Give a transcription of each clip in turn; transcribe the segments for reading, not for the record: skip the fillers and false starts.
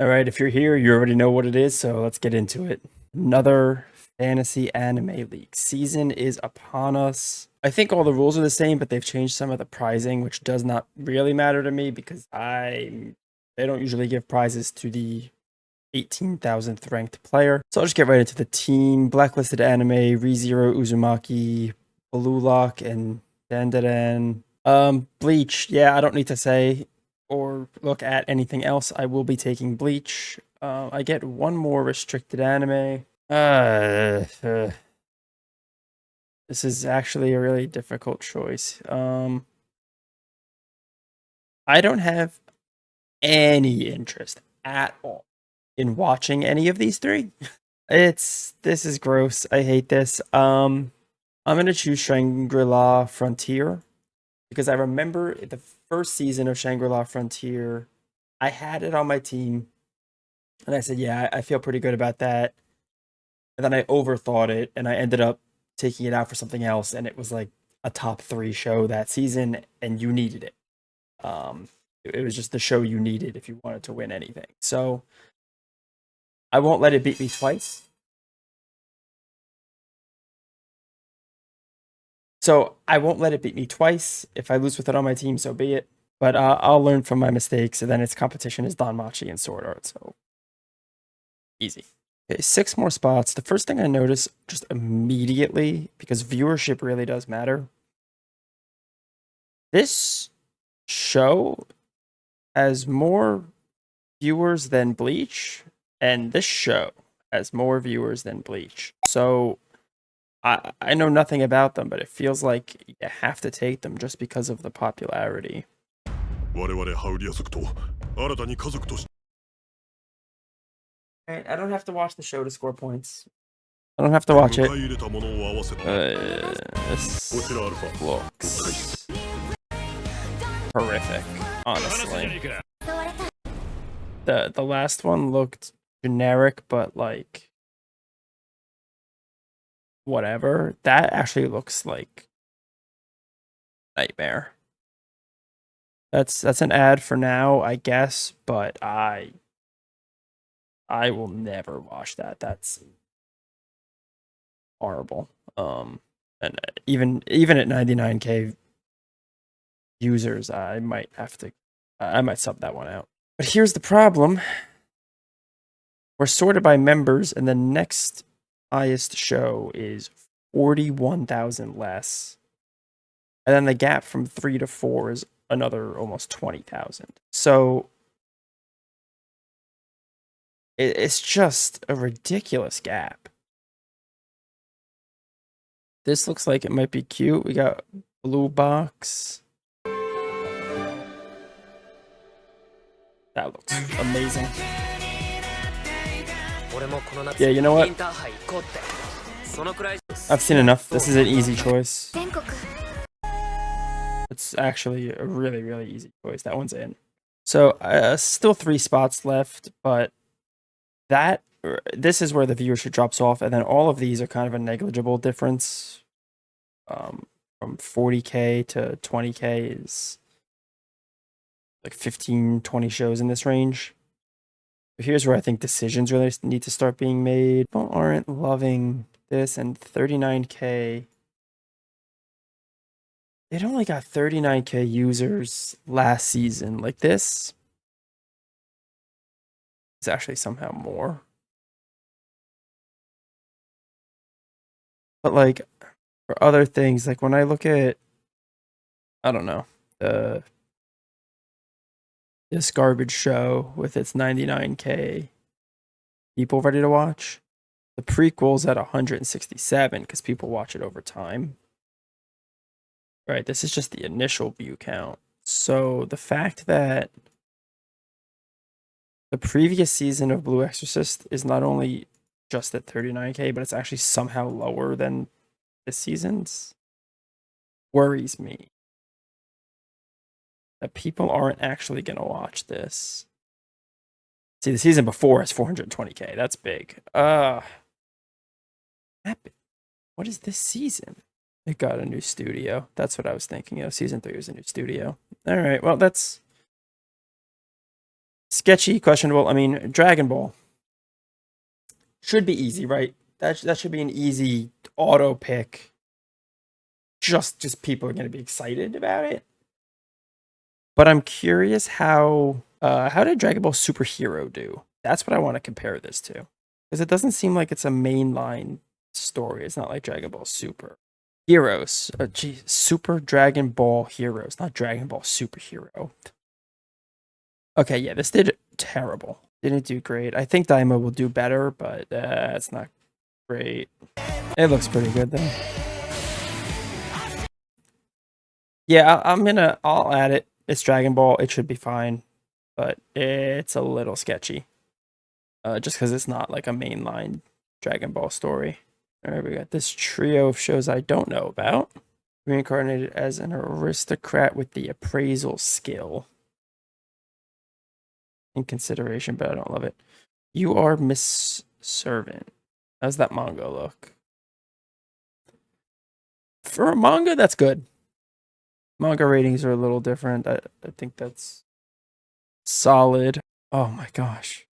All right, if you're here, you already know what it is, so let's get into it. Another fantasy anime league season is upon us. I think all the rules are the same, but they've changed some of the prizing, which does not really matter to me because they don't usually give prizes to the 18,000th ranked player. So I'll just get right into the team. Blacklisted Anime, ReZero, Uzumaki, Blue Lock, and Dandadan. Bleach. Yeah, I don't need to say or look at anything else. I will be taking Bleach. I get one more restricted anime. This is actually a really difficult choice. I don't have any interest at all in watching any of these three. This is gross. I hate this. I'm gonna choose Shangri-La Frontier because I remember the first season of Shangri-La Frontier. I had it on my team, and I said, "Yeah, I feel pretty good about that." And then I overthought it, and I ended up taking it out for something else, and it was like a top three show that season, and you needed it. It was just the show you needed if you wanted to win anything. So I won't let it beat me twice. So I won't let it beat me twice. If I lose with it on my team, so be it. But I'll learn from my mistakes, and then its competition is Danmachi and Sword Art, so easy. Okay, 6 more spots. The first thing I notice just immediately, because viewership really does matter, this show has more viewers than Bleach, and this show has more viewers than Bleach. So I know nothing about them, but it feels like you have to take them just because of the popularity. Right, I don't have to watch the show to score points. I don't have to watch it. This looks horrific, honestly. The last one looked generic, but like whatever. That actually looks like nightmare. That's an ad for now, I guess, but I will never watch that. That's horrible. And even at 99K users, I might sub that one out. But here's the problem. We're sorted by members, and the next highest show is 41,000 less. And then the gap from 3 to 4 is another almost 20,000. So it's just a ridiculous gap. This looks like it might be cute. We got Blue Box. That looks amazing. Yeah, you know what? I've seen enough. This is an easy choice. It's actually a really, really easy choice. That one's in. So still 3 spots left, but this is where the viewership drops off, and then all of these are kind of a negligible difference. From 40K to 20K is like 15, 20 shows in this range. But here's where I think decisions really need to start being made. People aren't loving this, and 39K. It only got 39K users last season. Like this is actually somehow more. But like for other things, like when I look at, I don't know, this garbage show with its 99K people ready to watch. The prequel's at 167 because people watch it over time. Right, this is just the initial view count. So the fact that the previous season of Blue Exorcist is not only just at 39K, but it's actually somehow lower than this season's worries me. That people aren't actually going to watch this. See, the season before is 420K. That's big. What is this season? It got a new studio. That's what I was thinking of. Season 3 was a new studio. All right. Well, that's Sketchy, questionable. I mean, Dragon Ball should be easy, right? That should be an easy auto pick. Just people are going to be excited about it. But I'm curious how did Dragon Ball Superhero do? That's what I want to compare this to, because it doesn't seem like it's a mainline story. It's not like Dragon Ball Super Heroes. Gee, Super Dragon Ball Heroes, not Dragon Ball Superhero. Okay, yeah, this did terrible. Didn't do great. I think Daima will do better, but it's not great. It looks pretty good though. Yeah, I'll add it. It's Dragon Ball. It should be fine, but it's a little sketchy. Just because it's not like a mainline Dragon Ball story. All right, we got this trio of shows I don't know about. Reincarnated as an aristocrat with the appraisal skill. In consideration, but I don't love it. You are Miss Servant. How's that manga look? For a manga, that's good. Manga ratings are a little different. I think that's solid. Oh my gosh.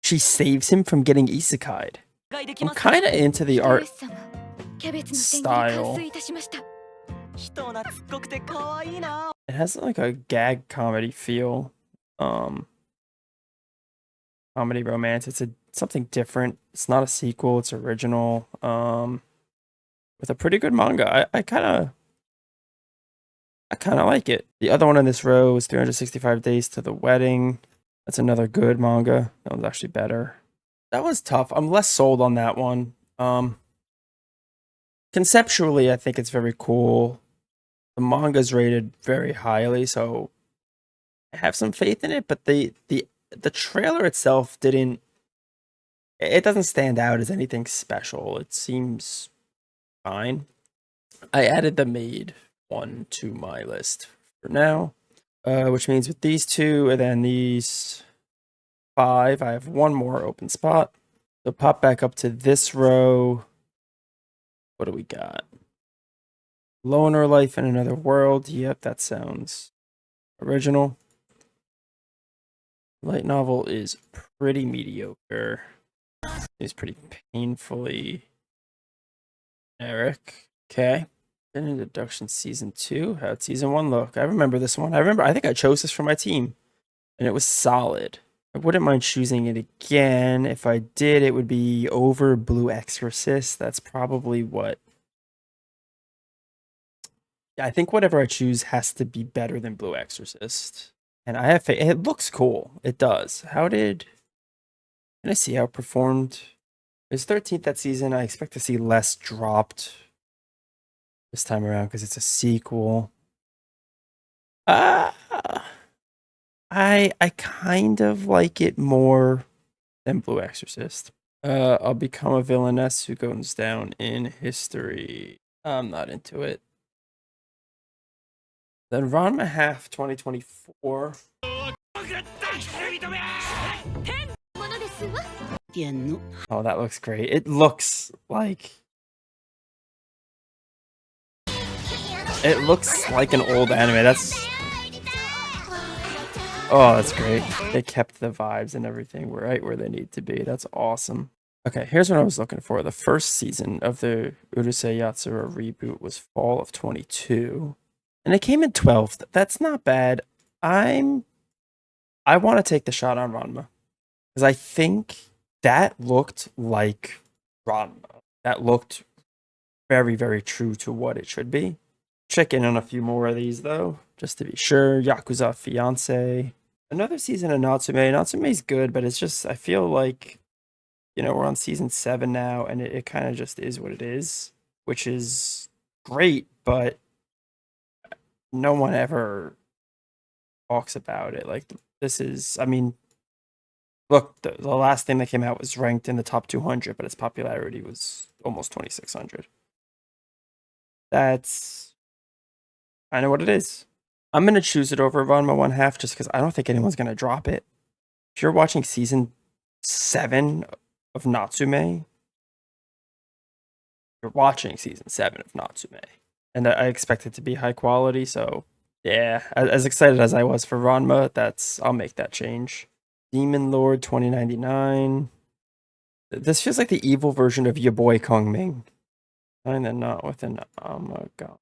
She saves him from getting isekai'd. I'm kind of into the art style. It has like a gag comedy feel. Comedy romance. It's something different. It's not a sequel, it's original. With a pretty good manga. I kind of like it. The other one in this row is 365 Days to the Wedding. That's another good manga. That was actually better. That was tough. I'm less sold on that one. Conceptually, I think it's very cool. The manga's rated very highly, so I have some faith in it, but the trailer itself didn't, it doesn't stand out as anything special. It seems fine. I added the Maid one to my list for now, which means with these two and then these 5, I have one more open spot. So pop back up to this row. What do we got? Loner Life in Another World. Yep, that sounds original. Light novel is pretty mediocre. It's pretty painfully Eric. Okay. Then Introduction Season 2. How'd Season 1 look? I remember this one. I think I chose this for my team. And it was solid. I wouldn't mind choosing it again. If I did, it would be over Blue Exorcist. That's probably what... Yeah, I think whatever I choose has to be better than Blue Exorcist. And I have faith. It looks cool. It does. How did... Can I see how it performed? It was 13th that season. I expect to see less dropped this time around because it's a sequel. I kind of like it more than Blue Exorcist. I'll become a villainess who goes down in history. I'm not into it. Then Ranma Half 2024. Oh, that looks great. It looks like an old anime. That's great. They kept the vibes and everything right where they need to be. That's awesome. Okay, here's what I was looking for. The first season of the Urusei Yatsura reboot was fall of 22. And it came in 12th. That's not bad. I want to take the shot on Ranma. Because I think that looked like Ranma. That looked very, very true to what it should be. Check in on a few more of these, though, just to be sure. Yakuza Fiance. Another season of Natsume. Natsume's good, but it's just, I feel like, we're on season 7 now, and it kind of just is what it is, which is great, but no one ever talks about it. Like, this is, I mean, look, the last thing that came out was ranked in the top 200, but its popularity was almost 2,600. That's kind of what it is. I'm going to choose it over Ranma 1/2 just because I don't think anyone's going to drop it. If you're watching season 7 of Natsume, you're watching season 7 of Natsume. And I expect it to be high quality, so Yeah, as excited as I was for Ranma, I'll make that change. Demon Lord 2099. This feels like the evil version of your boy Kong Ming. Kinda not with an Amagon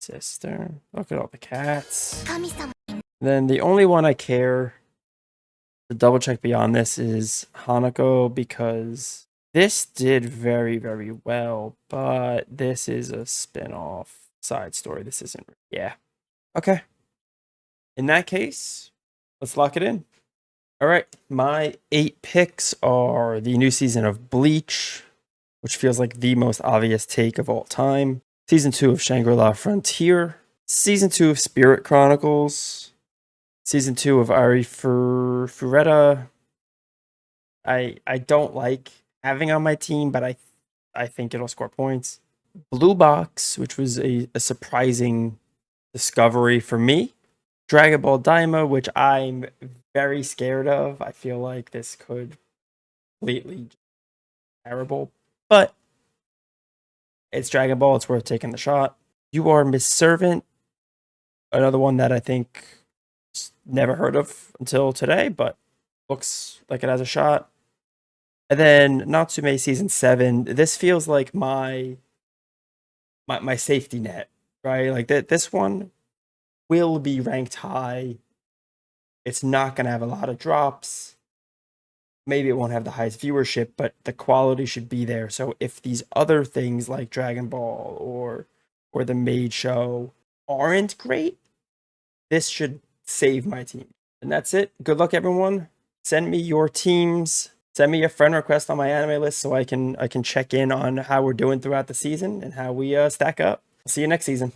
sister. Look at all the cats. Then the only one I care to double check beyond this is Hanako, because this did very, very well, but this is a spin-off side story. This isn't. Yeah. Okay. In that case, let's lock it in. All right. My 8 picks are the new season of Bleach, which feels like the most obvious take of all time. Season 2 of Shangri-La Frontier. Season 2 of Spirit Chronicles. Season 2 of Ari Fureta. I don't like having on my team, but I think it'll score points. Blue Box, which was a surprising discovery for me. Dragon Ball Daima, which I'm very scared of. I feel like this could completely terrible, but it's Dragon Ball. It's worth taking the shot. You Are Miss Servant, another one that I think never heard of until today, but looks like it has a shot. And then Natsume season 7. This feels like my safety net, right? Like this one will be ranked high. It's not going to have a lot of drops. Maybe it won't have the highest viewership, but the quality should be there. So if these other things like Dragon Ball or the Maid Show aren't great, this should save my team. And that's it. Good luck, everyone. Send me your teams. Send me a friend request on my anime list so I can check in on how we're doing throughout the season and how we stack up. See you next season.